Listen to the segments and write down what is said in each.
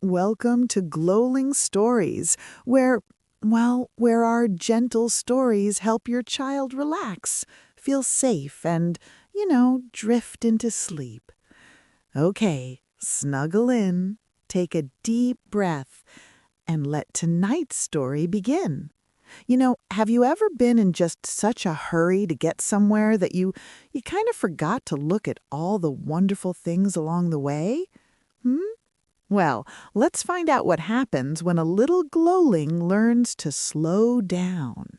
Welcome to Glowing Stories, where our gentle stories help your child relax, feel safe, and, drift into sleep. Okay, snuggle in, take a deep breath, and let tonight's story begin. Have you ever been in just such a hurry to get somewhere that you kind of forgot to look at all the wonderful things along the way? Well, let's find out what happens when a little glowling learns to slow down.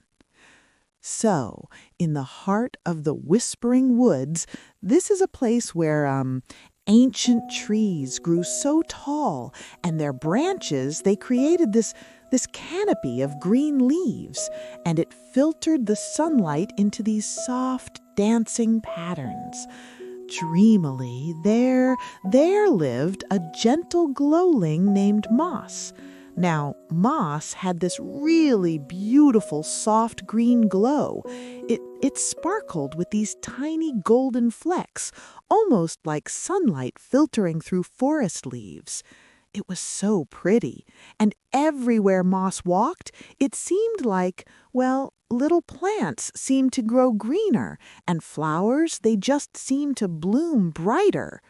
So, in the heart of the Whispering Woods, this is a place where ancient trees grew so tall, and their branches, they created this canopy of green leaves, and it filtered the sunlight into these soft, dancing patterns. Dreamily, there lived a gentle glowling named Moss. Now, Moss had this really beautiful soft green glow. It sparkled with these tiny golden flecks, almost like sunlight filtering through forest leaves. It was so pretty, and everywhere Moss walked, it seemed like, little plants seemed to grow greener, and flowers, they just seemed to bloom brighter.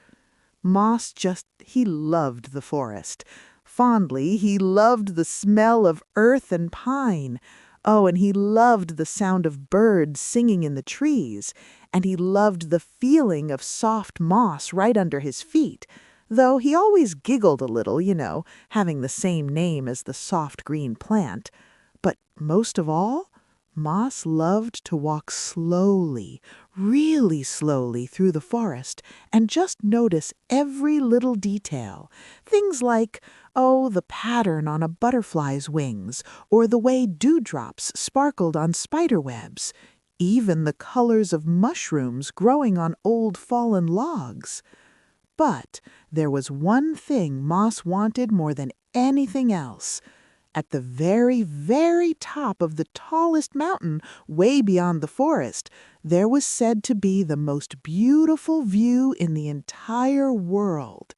He loved the forest. Fondly, he loved the smell of earth and pine. Oh, and he loved the sound of birds singing in the trees, and he loved the feeling of soft moss right under his feet. Though he always giggled a little, having the same name as the soft green plant. But most of all, Moss loved to walk slowly, really slowly through the forest and just notice every little detail. Things like, the pattern on a butterfly's wings, or the way dewdrops sparkled on spider webs, even the colors of mushrooms growing on old fallen logs. But there was one thing Moss wanted more than anything else. At the very, very top of the tallest mountain, way beyond the forest, there was said to be the most beautiful view in the entire world.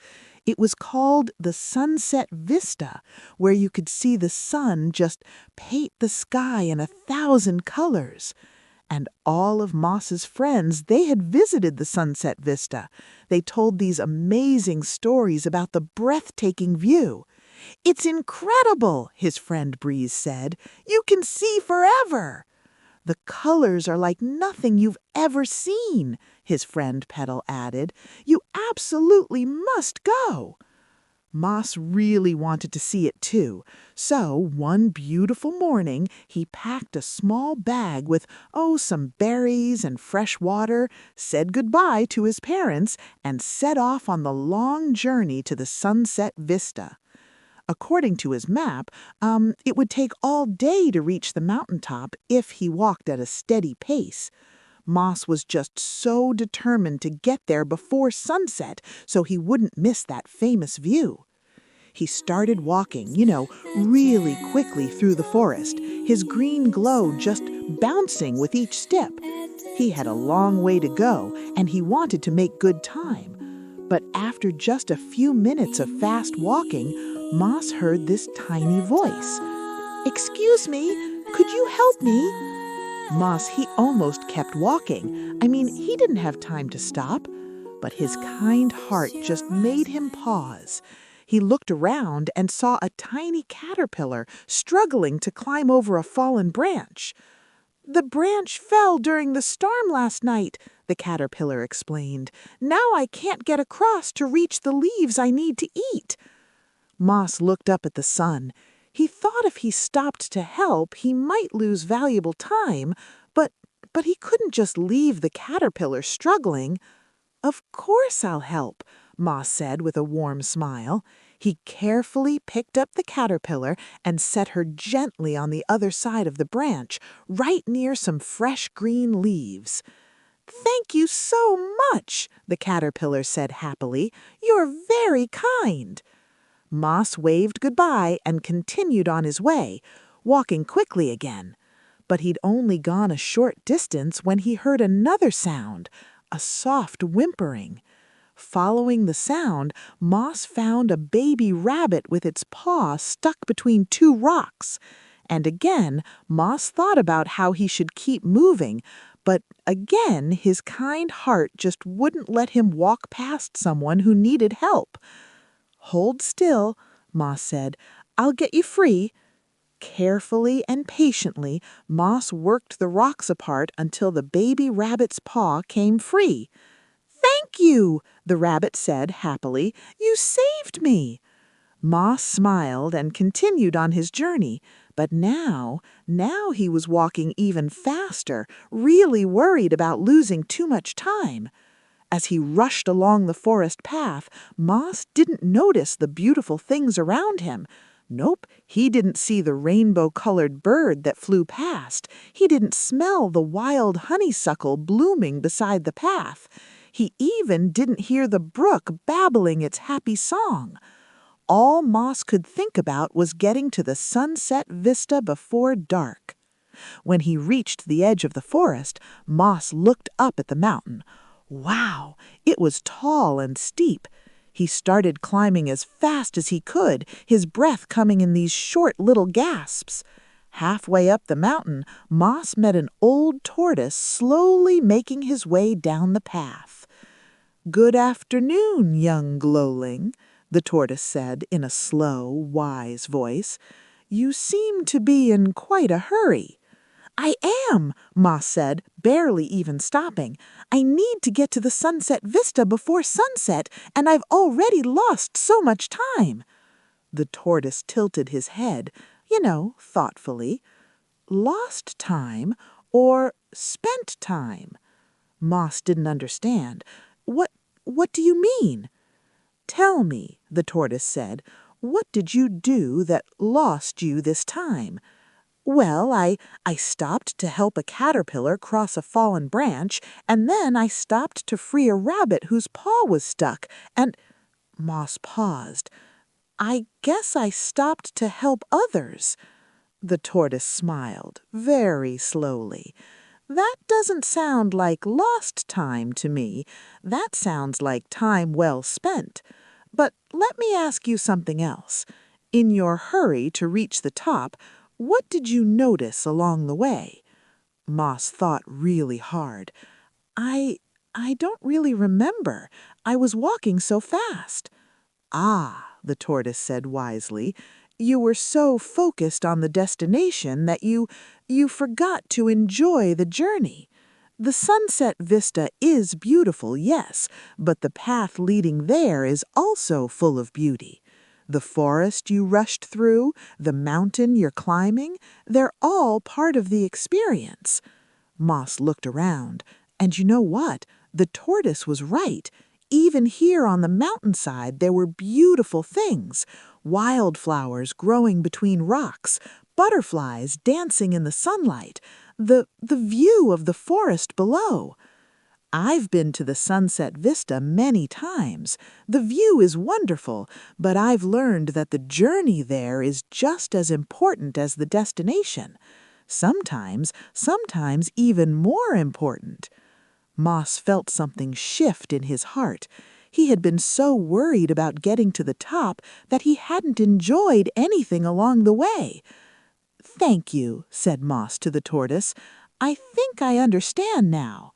It was called the Sunset Vista, where you could see the sun just paint the sky in 1,000 colors. And all of Moss's friends, they had visited the Sunset Vista. They told these amazing stories about the breathtaking view. "It's incredible," his friend Breeze said. "You can see forever." "The colors are like nothing you've ever seen," his friend Petal added. "You absolutely must go." Moss really wanted to see it too, so one beautiful morning he packed a small bag with, some berries and fresh water, said goodbye to his parents, and set off on the long journey to the Sunset Vista. According to his map, it would take all day to reach the mountaintop if he walked at a steady pace. Moss was just so determined to get there before sunset so he wouldn't miss that famous view. He started walking, really quickly through the forest, his green glow just bouncing with each step. He had a long way to go, and he wanted to make good time. But after just a few minutes of fast walking, Moss heard this tiny voice. "Excuse me, could you help me?" Moss, he almost kept walking. He didn't have time to stop. But his kind heart just made him pause. He looked around and saw a tiny caterpillar struggling to climb over a fallen branch. "The branch fell during the storm last night," the caterpillar explained. "Now I can't get across to reach the leaves I need to eat." Moss looked up at the sun. He thought if he stopped to help, he might lose valuable time, but he couldn't just leave the caterpillar struggling. "Of course I'll help," Moss said with a warm smile. He carefully picked up the caterpillar and set her gently on the other side of the branch, right near some fresh green leaves. "Thank you so much," the caterpillar said happily. "You're very kind." Moss waved goodbye and continued on his way, walking quickly again. But he'd only gone a short distance when he heard another sound, a soft whimpering. Following the sound, Moss found a baby rabbit with its paw stuck between two rocks. And again, Moss thought about how he should keep moving, but again, his kind heart just wouldn't let him walk past someone who needed help. "Hold still," Moss said. "I'll get you free." Carefully and patiently, Moss worked the rocks apart until the baby rabbit's paw came free. "Thank you," the rabbit said happily. "You saved me." Moss smiled and continued on his journey, but now he was walking even faster, really worried about losing too much time. As he rushed along the forest path, Moss didn't notice the beautiful things around him. Nope, he didn't see the rainbow-colored bird that flew past. He didn't smell the wild honeysuckle blooming beside the path. He even didn't hear the brook babbling its happy song. All Moss could think about was getting to the sunset vista before dark. When he reached the edge of the forest, Moss looked up at the mountain. Wow, it was tall and steep. He started climbing as fast as he could, his breath coming in these short little gasps. Halfway up the mountain, Moss met an old tortoise slowly making his way down the path. "Good afternoon, young glowling," the tortoise said in a slow, wise voice. "You seem to be in quite a hurry." "I am," Moss said, barely even stopping. "I need to get to the sunset vista before sunset, and I've already lost so much time." The tortoise tilted his head, thoughtfully. Lost time or spent time? Moss didn't understand. What do you mean?" "Tell me," the tortoise said, "what did you do that lost you this time?" "Well, I stopped to help a caterpillar cross a fallen branch, and then I stopped to free a rabbit whose paw was stuck, and—" Moss paused. "I guess I stopped to help others." The tortoise smiled, very slowly. "That doesn't sound like lost time to me. That sounds like time well spent. But let me ask you something else. In your hurry to reach the top, what did you notice along the way?" Moss thought really hard. I don't really remember. I was walking so fast." "Ah," the tortoise said wisely, "you were so focused on the destination that you forgot to enjoy the journey. The sunset vista is beautiful, yes, but the path leading there is also full of beauty. The forest you rushed through, the mountain you're climbing, they're all part of the experience." Moss looked around, and you know what? The tortoise was right. Even here on the mountainside there were beautiful things. Wildflowers growing between rocks, butterflies dancing in the sunlight, the view of the forest below. "I've been to the sunset vista many times. The view is wonderful, but I've learned that the journey there is just as important as the destination. Sometimes even more important." Moss felt something shift in his heart. He had been so worried about getting to the top that he hadn't enjoyed anything along the way. "Thank you," said Moss to the tortoise. "I think I understand now."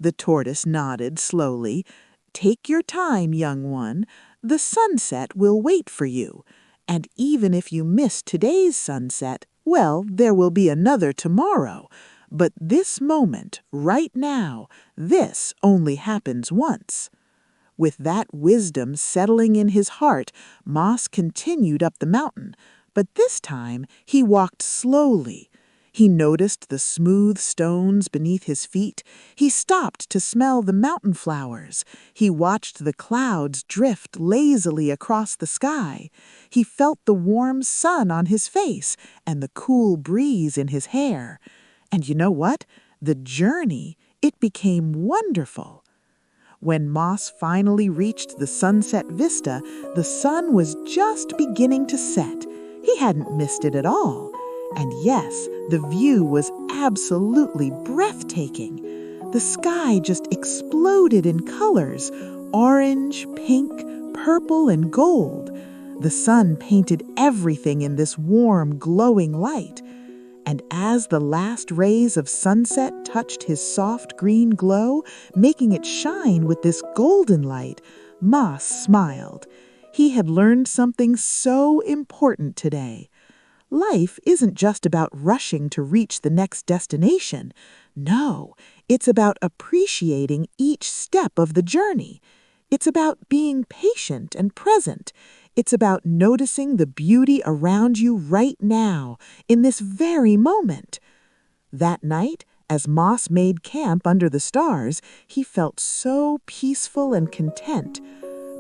The tortoise nodded slowly. "Take your time, young one. The sunset will wait for you. And even if you miss today's sunset, well, there will be another tomorrow. But this moment, right now, this only happens once." With that wisdom settling in his heart, Moss continued up the mountain, but this time he walked slowly. He noticed the smooth stones beneath his feet. He stopped to smell the mountain flowers. He watched the clouds drift lazily across the sky. He felt the warm sun on his face and the cool breeze in his hair. And you know what? The journey, it became wonderful. When Moss finally reached the sunset vista, the sun was just beginning to set. He hadn't missed it at all. And yes, the view was absolutely breathtaking. The sky just exploded in colors. orange, pink, purple, and gold. The sun painted everything in this warm, glowing light. And as the last rays of sunset touched his soft green glow, making it shine with this golden light, Moss smiled. He had learned something so important today. Life isn't just about rushing to reach the next destination. No, it's about appreciating each step of the journey. It's about being patient and present. It's about noticing the beauty around you right now, in this very moment. That night, as Moss made camp under the stars, he felt so peaceful and content.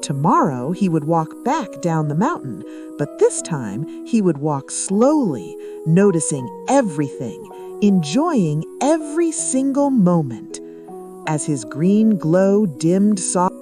Tomorrow he would walk back down the mountain, but this time he would walk slowly, noticing everything, enjoying every single moment. As his green glow dimmed softly,